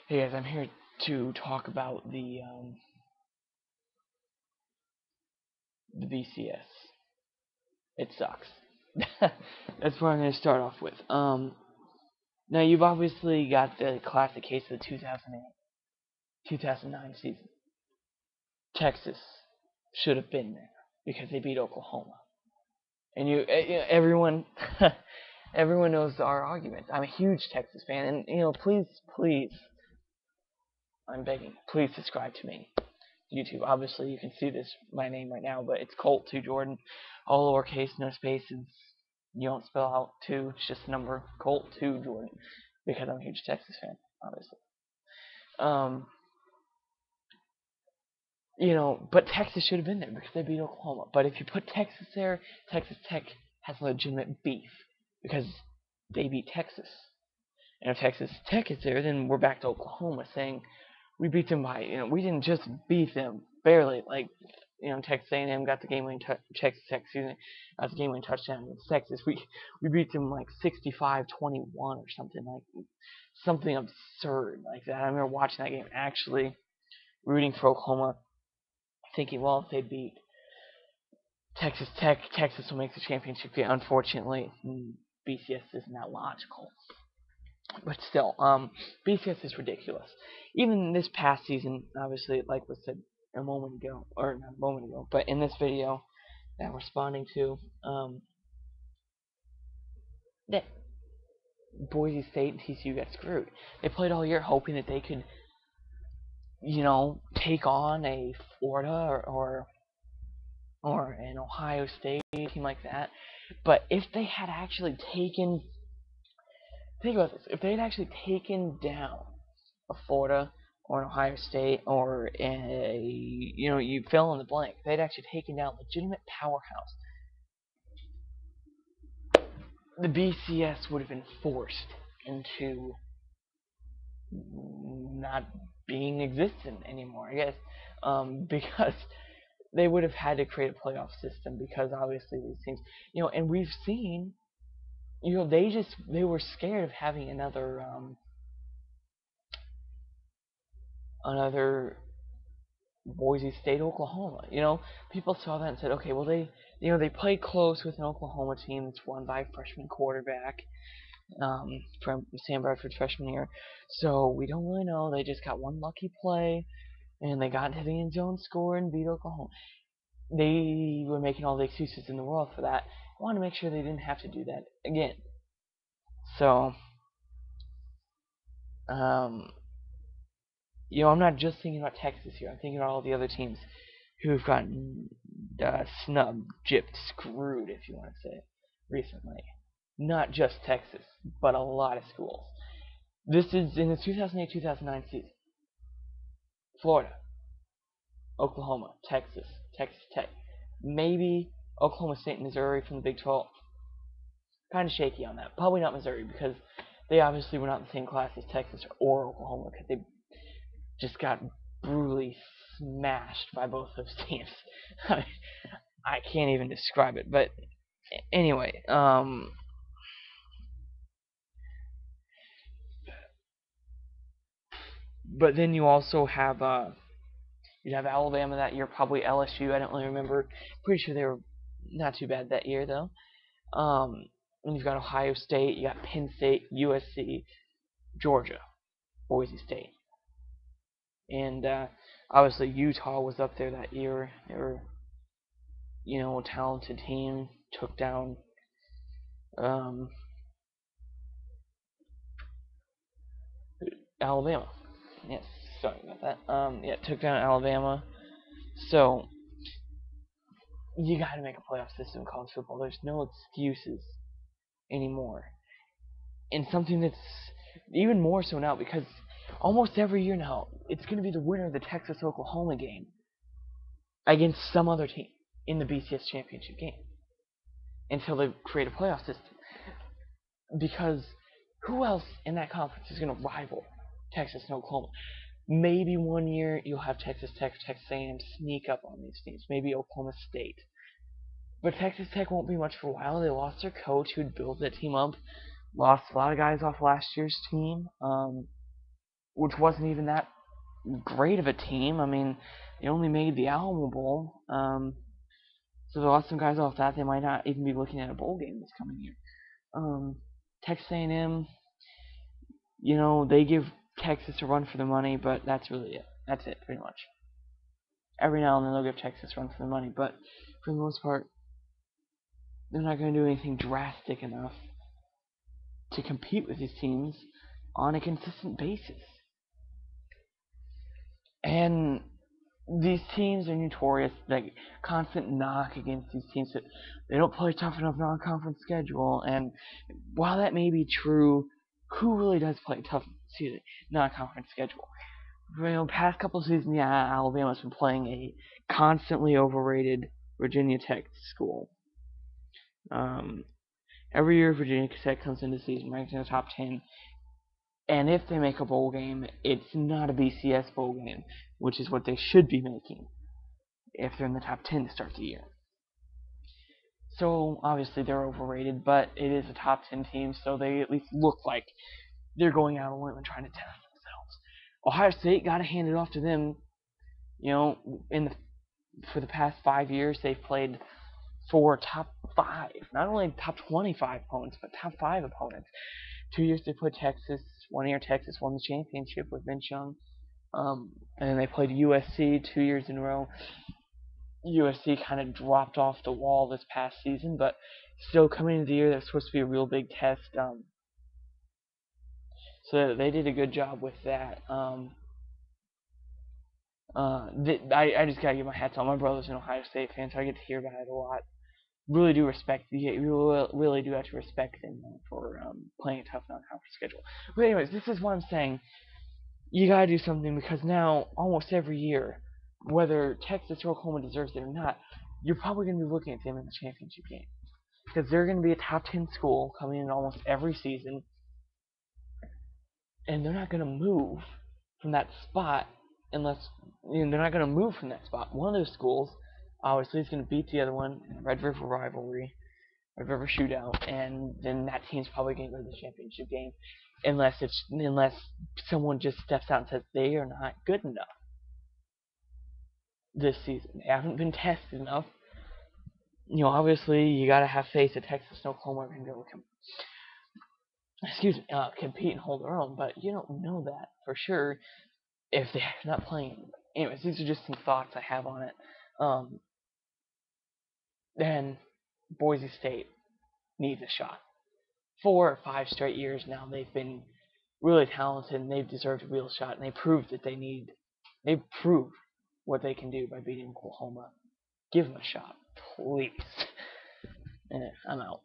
Hey guys, I'm here to talk about the BCS. It sucks. That's what I'm going to start off with. Now you've obviously got the classic case of the 2008-2009 season. Texas should have been there because they beat Oklahoma, and everyone, everyone knows our argument. I'm a huge Texas fan, and please, please, I'm begging, please subscribe to me. YouTube. Obviously, you can see this my name right now, but it's Colt 2 Jordan, all lowercase, no spaces. You don't spell out 2. It's just a number. Colt 2 Jordan, because I'm a huge Texas fan, obviously. But Texas should have been there because they beat Oklahoma. But if you put Texas there, Texas Tech has legitimate beef because they beat Texas. And if Texas Tech is there, then we're back to Oklahoma saying we beat them by, we didn't just beat them barely. Like, Texas A&M got the game-winning Texas Tech, got the game-winning touchdown against Texas. We beat them like 65-21 or something absurd like that. I remember watching that game, actually rooting for Oklahoma, thinking, well, if they beat Texas Tech, Texas will make the championship game. Unfortunately, BCS isn't that logical. But still, BCS is ridiculous. Even this past season, obviously, like was said a moment ago, or not a moment ago, but in this video that I'm responding to, that Boise State and TCU got screwed. They played all year hoping that they could, take on a Florida or an Ohio State team like that. But if they had actually taken, think about this, if they had actually taken down a Florida or an Ohio State or you fill in the blank, if they'd actually taken down a legitimate powerhouse, the BCS would have been forced into not being existent anymore, I guess, because they would have had to create a playoff system because obviously these teams, and we've seen, they were scared of having another Boise State, Oklahoma. People saw that and said, okay, well they played close with an Oklahoma team that's run by a freshman quarterback, from Sam Bradford's freshman year. So we don't really know. They just got one lucky play, and they got into the end zone, score, and beat Oklahoma. They were making all the excuses in the world for that. I wanted to make sure they didn't have to do that again. So, I'm not just thinking about Texas here. I'm thinking about all the other teams who've gotten snubbed, gypped, screwed, if you want to say, recently. Not just Texas, but a lot of schools. This is in the 2008-2009 season. Florida, Oklahoma, Texas, Texas Tech, maybe Oklahoma State and Missouri from the Big 12. Kind of shaky on that. Probably not Missouri because they obviously were not in the same class as Texas or Oklahoma because they just got brutally smashed by both those teams. I can't even describe it. But anyway, but then you also have you'd have Alabama that year, probably LSU. I don't really remember. Pretty sure they were not too bad that year though. And you've got Ohio State, you got Penn State, USC, Georgia, Boise State, and obviously Utah was up there that year. They were, a talented team. Took down Alabama. Yes, sorry about that. Yeah, took down Alabama. So you got to make a playoff system in college football. There's no excuses anymore. And something that's even more so now because almost every year now it's going to be the winner of the Texas-Oklahoma game against some other team in the BCS championship game until they create a playoff system. Because who else in that conference is going to rival Texas and Oklahoma? Maybe one year you'll have Texas Tech, Texas A&M sneak up on these teams. Maybe Oklahoma State. But Texas Tech won't be much for a while. They lost their coach who'd built that team up. Lost a lot of guys off last year's team. which wasn't even that great of a team. I mean, they only made the Alamo Bowl. So there lost some guys off that. They might not even be looking at a bowl game this coming year. Texas A&M, they give Texas a run for the money, but that's really it. That's it, pretty much. Every now and then they'll give Texas a run for the money, but for the most part, they're not going to do anything drastic enough to compete with these teams on a consistent basis. And these teams are notorious, like constant knock against these teams that they don't play tough enough non-conference schedule. And while that may be true, who really does play tough non-conference schedule? Past couple of seasons, yeah, Alabama's been playing a constantly overrated Virginia Tech school. Every year Virginia Tech comes into the season ranked in the top 10. And if they make a bowl game, it's not a BCS bowl game, which is what they should be making if they're in the top 10 to start the year. So, obviously, they're overrated, but it is a top 10 team, so they at least look like they're going out on a limb and trying to test themselves. Ohio State got to hand it off to them. For the past 5 years, they've played 4 top 5, not only top 25 opponents, but top 5 opponents. 2 years they played Texas. 1 year Texas won the championship with Vince Young. And then they played USC 2 years in a row. USC kind of dropped off the wall this past season, but still coming into the year, that's supposed to be a real big test. So they did a good job with that. I just gotta give my hats off. My brother's an Ohio State fan, so I get to hear about it a lot. Really do respect. You really do have to respect them for playing a tough non-conference schedule. But anyways, this is what I'm saying. You gotta do something because now almost every year, whether Texas or Oklahoma deserves it or not, you're probably gonna be looking at them in the championship game because they're gonna be a top 10 school coming in almost every season, and they're not gonna move from that spot unless they're not gonna move from that spot. One of those schools obviously is gonna beat the other one in a Red River rivalry. Red River shootout, and then that team's probably going to go to the championship game, unless someone just steps out and says they are not good enough this season. They haven't been tested enough. Obviously you got to have faith that Texas and Oklahoma are going to be able to compete and hold their own, but you don't know that for sure if they're not playing. Anyways, these are just some thoughts I have on it. Then Boise State needs a shot. 4 or 5 straight years now they've been really talented and they've deserved a real shot, and they've proved what they can do by beating Oklahoma. Give them a shot, please. And I'm out.